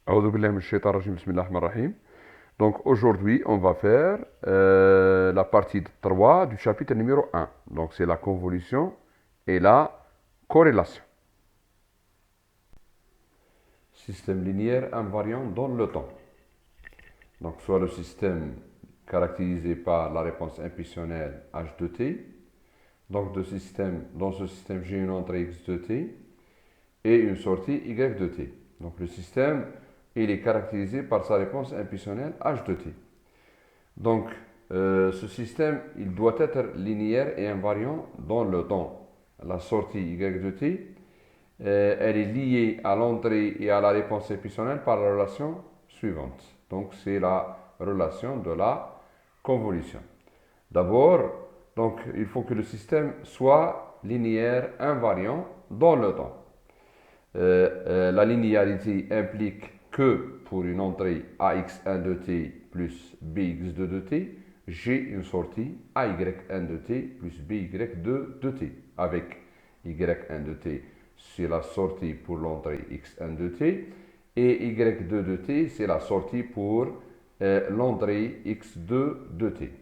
Aoudou billahi minash shaitanir rajim, bismillahir rahmanir rahim. Donc aujourd'hui, on va faire la partie 3 du chapitre numéro 1. Donc c'est la convolution et la corrélation. Système linéaire invariant dans le temps. Donc soit le système caractérisé par la réponse impulsionnelle h de t. Donc dans ce système, j'ai une entrée x de t et une sortie y de t. Donc le système, il est caractérisé par sa réponse impulsionnelle h de t. Donc ce système, il doit être linéaire et invariant dans le temps. La sortie y de t, elle est liée à l'entrée et à la réponse impulsionnelle par la relation suivante. Donc c'est la relation de la convolution. D'abord, donc, il faut que le système soit linéaire invariant dans le temps. La linéarité implique que pour une entrée ax1 de t plus bx2 de t, j'ai une sortie ay1 de t plus by2 de t. Avec y1 de t, c'est la sortie pour l'entrée x1 de t, et y2 de t, c'est la sortie pour l'entrée x2 de t.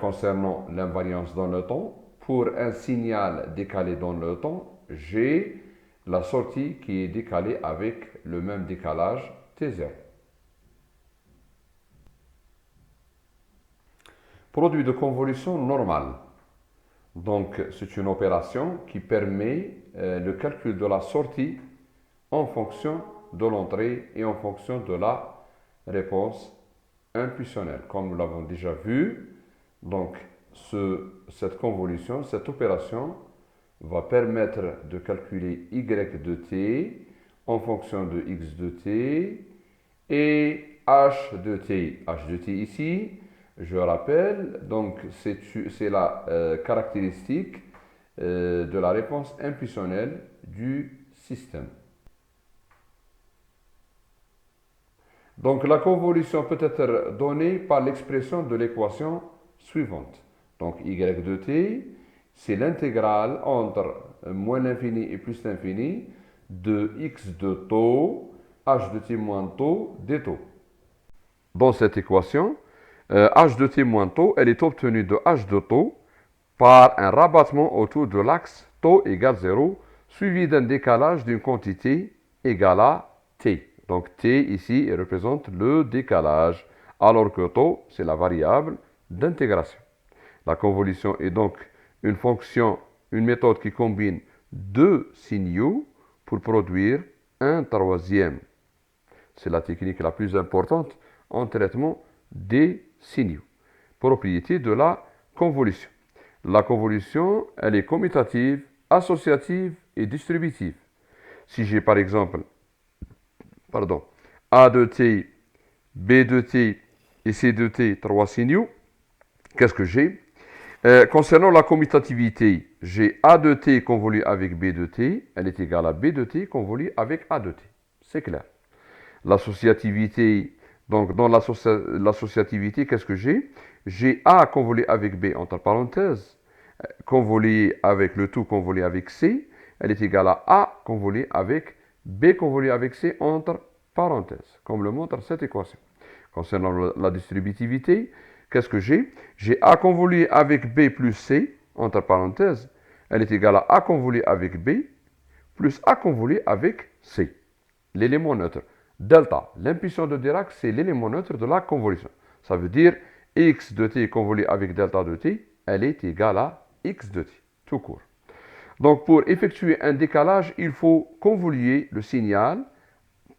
Concernant l'invariance dans le temps, pour un signal décalé dans le temps, j'ai la sortie qui est décalée avec le même décalage T0. Produit de convolution normal. Donc, c'est une opération qui permet le calcul de la sortie en fonction de l'entrée et en fonction de la réponse impulsionnelle. Comme nous l'avons déjà vu, donc cette convolution, cette opération va permettre de calculer y de t en fonction de x de t et h de t. H de t ici, je rappelle, donc c'est la caractéristique de la réponse impulsionnelle du système. Donc la convolution peut être donnée par l'expression de l'équation suivante. Donc y de t, c'est l'intégrale entre moins l'infini et plus l'infini de x de taux, h de t moins taux, des taux. Dans cette équation, h de t moins taux, elle est obtenue de h de taux par un rabattement autour de l'axe taux égale 0, suivi d'un décalage d'une quantité égale à t. Donc t ici représente le décalage, alors que taux, c'est la variable d'intégration. La convolution est donc une fonction, une méthode qui combine deux signaux pour produire un troisième. C'est la technique la plus importante en traitement des signaux. Propriété de la convolution. La convolution, elle est commutative, associative et distributive. Si j'ai par exemple A de t, B de t et C de t, trois signaux, qu'est-ce que j'ai? Concernant la commutativité, j'ai A de t convolue avec B de t, elle est égale à B de t convolue avec A de t. C'est clair. L'associativité, donc dans l'associativité, qu'est-ce que j'ai? J'ai A convolé avec B entre parenthèses, convolé avec le tout convolé avec C, elle est égale à A convolé avec B convolé avec C entre parenthèses, comme le montre cette équation. Concernant la distributivité, qu'est-ce que j'ai? J'ai A convolé avec B plus C, entre parenthèses, elle est égale à A convolé avec B plus A convolé avec C. L'élément neutre. Delta, l'impulsion de Dirac, c'est l'élément neutre de la convolution. Ça veut dire x de t convolé avec delta de t, elle est égale à x de t, tout court. Donc pour effectuer un décalage, il faut convoluer le signal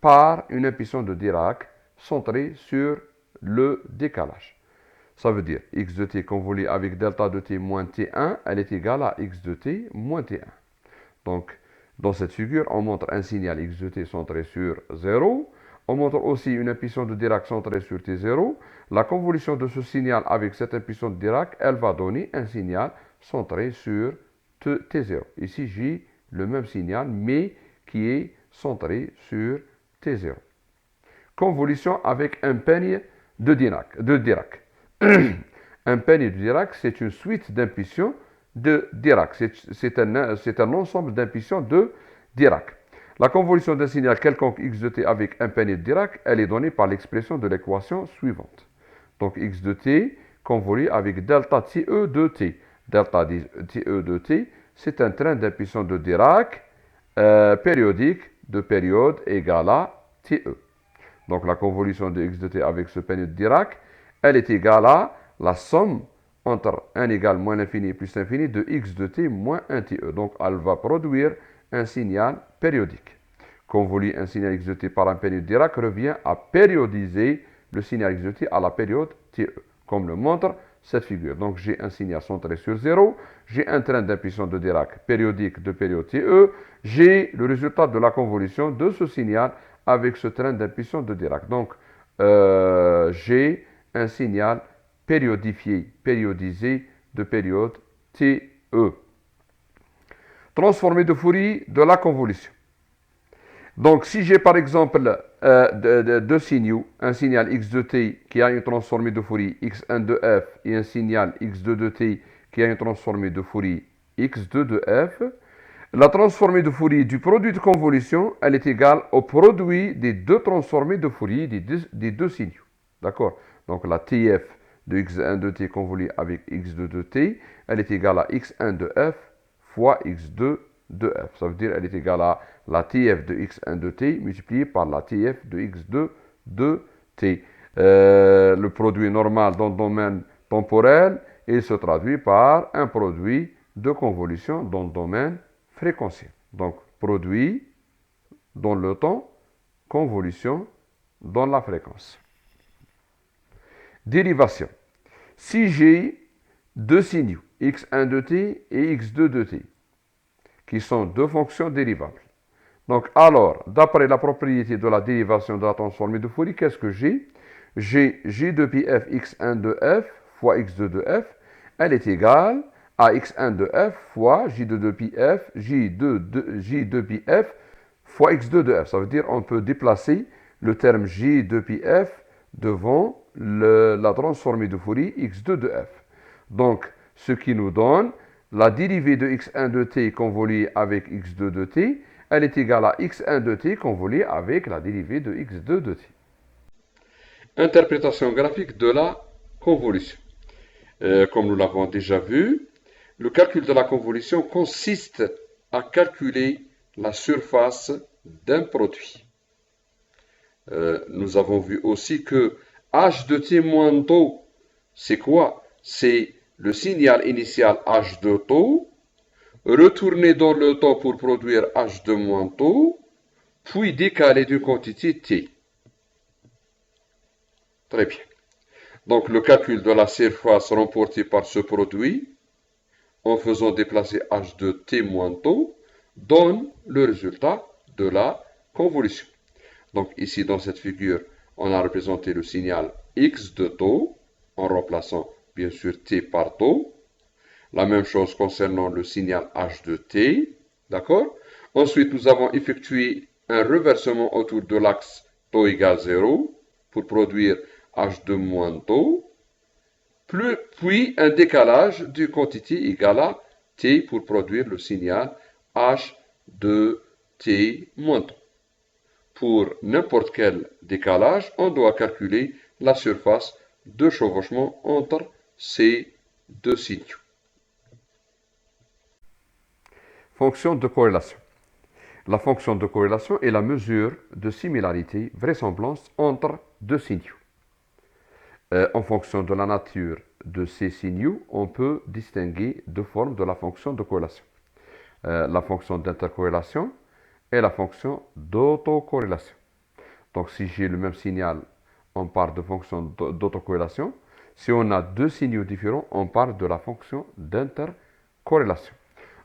par une impulsion de Dirac centrée sur le décalage. Ça veut dire x de t convolé avec delta de t moins t1, elle est égale à x de t moins t1. Donc, dans cette figure, on montre un signal x de t centré sur 0. On montre aussi une impulsion de Dirac centrée sur t0. La convolution de ce signal avec cette impulsion de Dirac, elle va donner un signal centré sur t0. Ici, j'ai le même signal, mais qui est centré sur t0. Convolution avec un peigne de Dirac. Un peigne de Dirac, c'est une suite d'impulsions de Dirac. C'est un ensemble d'impulsions de Dirac. La convolution d'un signal quelconque x de t avec un peiné de Dirac, elle est donnée par l'expression de l'équation suivante. Donc x de t convolue avec delta TE de t. Delta TE de t, c'est un train d'impulsion de Dirac périodique de période égale à TE. Donc la convolution de x de t avec ce peiné de Dirac, elle est égale à la somme entre 1 égale moins l'infini plus l'infini de x de t moins 1 TE. Donc elle va produire un signal périodique. Convoluer un signal x de t par un peiné de Dirac revient à périodiser le signal x de t à la période TE, comme le montre cette figure. Donc j'ai un signal centré sur 0, j'ai un train d'impulsion de Dirac périodique de période TE, j'ai le résultat de la convolution de ce signal avec ce train d'impulsion de Dirac. Donc j'ai un signal périodisé de période TE. Transformé de Fourier de la convolution. Donc, si j'ai par exemple deux signaux, un signal x de t qui a une transformée de Fourier x1 de f et un signal x2 de t qui a une transformée de Fourier x2 de f, la transformée de Fourier du produit de convolution, elle est égale au produit des deux transformées de Fourier des deux signaux. D'accord? Donc, la TF de x1 de t convolue avec x2 de t, elle est égale à x1 de f fois x2 de f. Ça veut dire qu'elle est égale à la TF de x1 de t multipliée par la TF de x2 de t. Le produit normal dans le domaine temporel, il se traduit par un produit de convolution dans le domaine fréquentiel. Donc, produit dans le temps, convolution dans la fréquence. Dérivation. Si j'ai deux signaux, x1 de t et x2 de t, qui sont deux fonctions dérivables. Donc, alors, d'après la propriété de la dérivation de la transformée de Fourier, qu'est-ce que j'ai? J'ai j de pi f x1 de f fois x2 de f, elle est égale à x1 de f fois j2 de pi f, j2 pi f fois x2 de f. Ça veut dire qu'on peut déplacer le terme j de pi f devant la transformée de Fourier x2 de f. Donc, ce qui nous donne la dérivée de x1 de t convolue avec x2 de t, elle est égale à x1 de t convolue avec la dérivée de x2 de t. Interprétation graphique de la convolution. Comme nous l'avons déjà vu, le calcul de la convolution consiste à calculer la surface d'un produit. Nous avons vu aussi que h de t moins tau, c'est quoi? C'est le signal initial h de tau, retourné dans le temps pour produire h de moins tau, puis décalé d'une quantité t. Très bien. Donc le calcul de la surface remportée par ce produit, en faisant déplacer h de t moins tau, donne le résultat de la convolution. Donc ici dans cette figure, on a représenté le signal x de tau, en remplaçant bien sûr t par tau. La même chose concernant le signal h de t, d'accord? Ensuite, nous avons effectué un reversement autour de l'axe tau égale 0 pour produire h de moins tau, puis un décalage d'une quantité égale à t pour produire le signal h de t moins tau. Pour n'importe quel décalage, on doit calculer la surface de chevauchement entre ces deux signaux. Fonction de corrélation. La fonction de corrélation est la mesure de similarité, vraisemblance entre deux signaux. En fonction de la nature de ces signaux, on peut distinguer deux formes de la fonction de corrélation. La fonction d'intercorrélation et la fonction d'autocorrélation. Donc si j'ai le même signal, on parle de fonction d'autocorrélation. Si on a deux signaux différents, on parle de la fonction d'intercorrélation.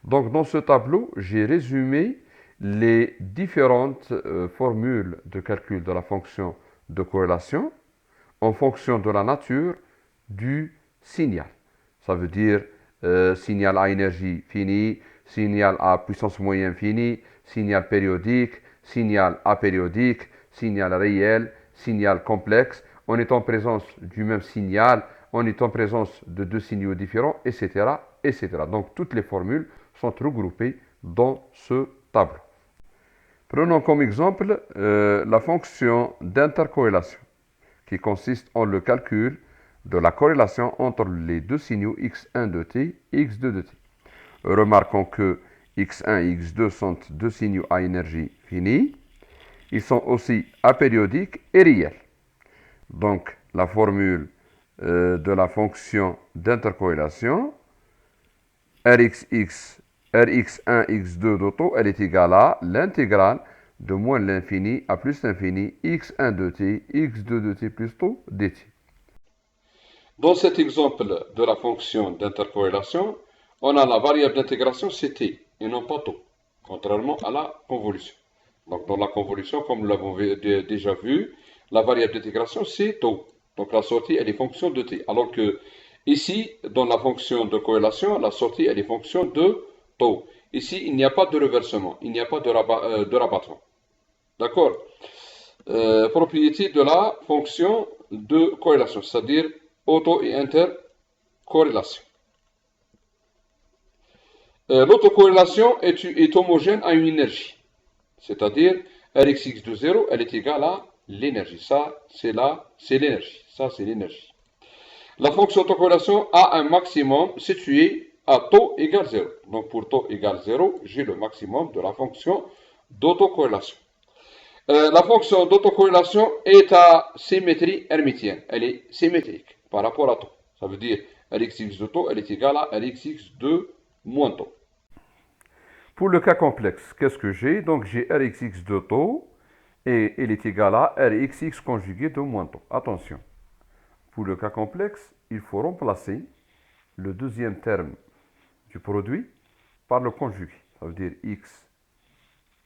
Donc dans ce tableau, j'ai résumé les différentes formules de calcul de la fonction de corrélation en fonction de la nature du signal. Ça veut dire signal à énergie finie, signal à puissance moyenne finie, signal périodique, signal apériodique, signal réel, signal complexe. On est en présence du même signal, on est en présence de deux signaux différents, etc., etc. Donc toutes les formules sont regroupées dans ce tableau. Prenons comme exemple la fonction d'intercorrélation, qui consiste en le calcul de la corrélation entre les deux signaux x1 de t et x2 de t. Remarquons que x1 et x2 sont deux signaux à énergie finie. Ils sont aussi apériodiques et réels. Donc, la formule de la fonction d'intercorrélation, Rxx, Rx1, x2 d'auto, elle est égale à l'intégrale de moins l'infini à plus l'infini, x1 de t, x2 de t plus tau dt. Dans cet exemple de la fonction d'intercorrélation, on a la variable d'intégration, c'est t, et non pas tau, contrairement à la convolution. Donc dans la convolution, comme nous l'avons déjà vu, la variable d'intégration, c'est tau. Donc la sortie, elle est fonction de t. Alors que ici, dans la fonction de corrélation, la sortie, elle est fonction de tau. Ici, il n'y a pas de reversement, il n'y a pas de rabattement. D'accord? Propriété de la fonction de corrélation, c'est-à-dire auto- et intercorrélation. L'autocorrélation est homogène à une énergie. C'est-à-dire, Rxx de 0, elle est égale à l'énergie. Ça, c'est l'énergie. Ça, c'est l'énergie. La fonction d'autocorrélation a un maximum situé à taux égale 0. Donc, pour taux égale 0, j'ai le maximum de la fonction d'autocorrélation. La fonction d'autocorrélation est à symétrie hermitienne. Elle est symétrique par rapport à taux. Ça veut dire Rxx de taux, elle est égale à Rxx de moins taux. Pour le cas complexe, qu'est-ce que j'ai? Donc j'ai Rxx de taux et il est égal à Rxx conjugué de moins taux. Attention, pour le cas complexe, il faut remplacer le deuxième terme du produit par le conjugué. Ça veut dire x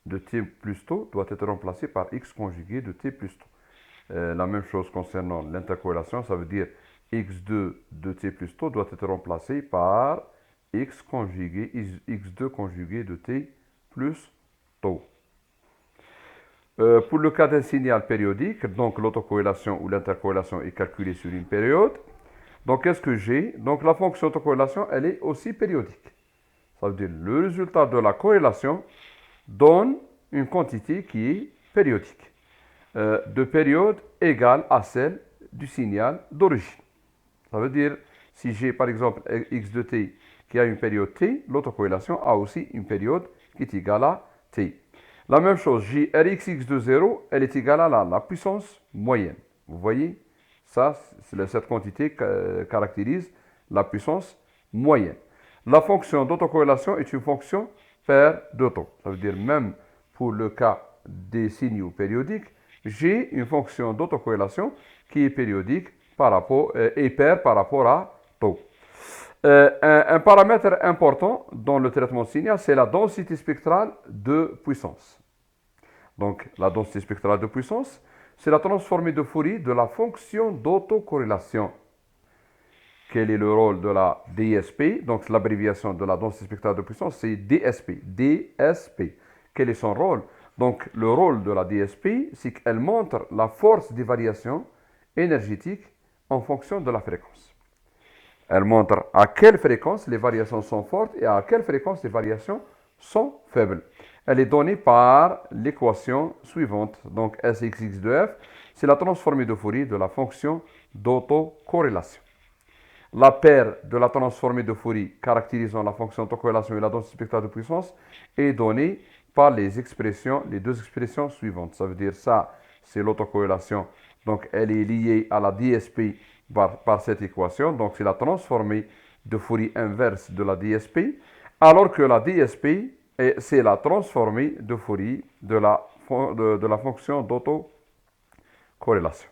de t plus taux doit être remplacé par x conjugué de t plus taux. La même chose concernant l'intercorrélation, ça veut dire x2 de t plus taux doit être remplacé par x conjugué, x2 conjugué de t plus tau. Pour le cas d'un signal périodique, donc l'autocorrélation ou l'intercorrélation est calculée sur une période. Donc qu'est-ce que j'ai? Donc la fonction d'autocorrélation, elle est aussi périodique. Ça veut dire le résultat de la corrélation donne une quantité qui est périodique, de période égale à celle du signal d'origine. Ça veut dire, si j'ai par exemple x de t qui a une période t, l'autocorrélation a aussi une période qui est égale à t. La même chose, j'ai Rxx de 0, elle est égale à la puissance moyenne. Vous voyez, ça, cette quantité caractérise la puissance moyenne. La fonction d'autocorrélation est une fonction paire de taux. Ça veut dire même pour le cas des signaux périodiques, j'ai une fonction d'autocorrélation qui est périodique par rapport, et paire par rapport à taux. Un paramètre important dans le traitement de signal, c'est la densité spectrale de puissance. Donc, la densité spectrale de puissance, c'est la transformée de Fourier de la fonction d'autocorrélation. Quel est le rôle de la DSP? Donc, l'abréviation de la densité spectrale de puissance, c'est DSP. DSP. Quel est son rôle? Donc, le rôle de la DSP, c'est qu'elle montre la force des variations énergétiques en fonction de la fréquence. Elle montre à quelle fréquence les variations sont fortes et à quelle fréquence les variations sont faibles. Elle est donnée par l'équation suivante. Donc Sxx de f, c'est la transformée de Fourier de la fonction d'autocorrélation. La paire de la transformée de Fourier caractérisant la fonction d'autocorrélation et la densité spectrale de puissance est donnée par les deux expressions suivantes. Ça veut dire ça, c'est l'autocorrélation. Donc elle est liée à la DSP par cette équation. Donc c'est la transformée de Fourier inverse de la DSP, alors que la DSP, c'est la transformée de Fourier de la fonction d'autocorrélation.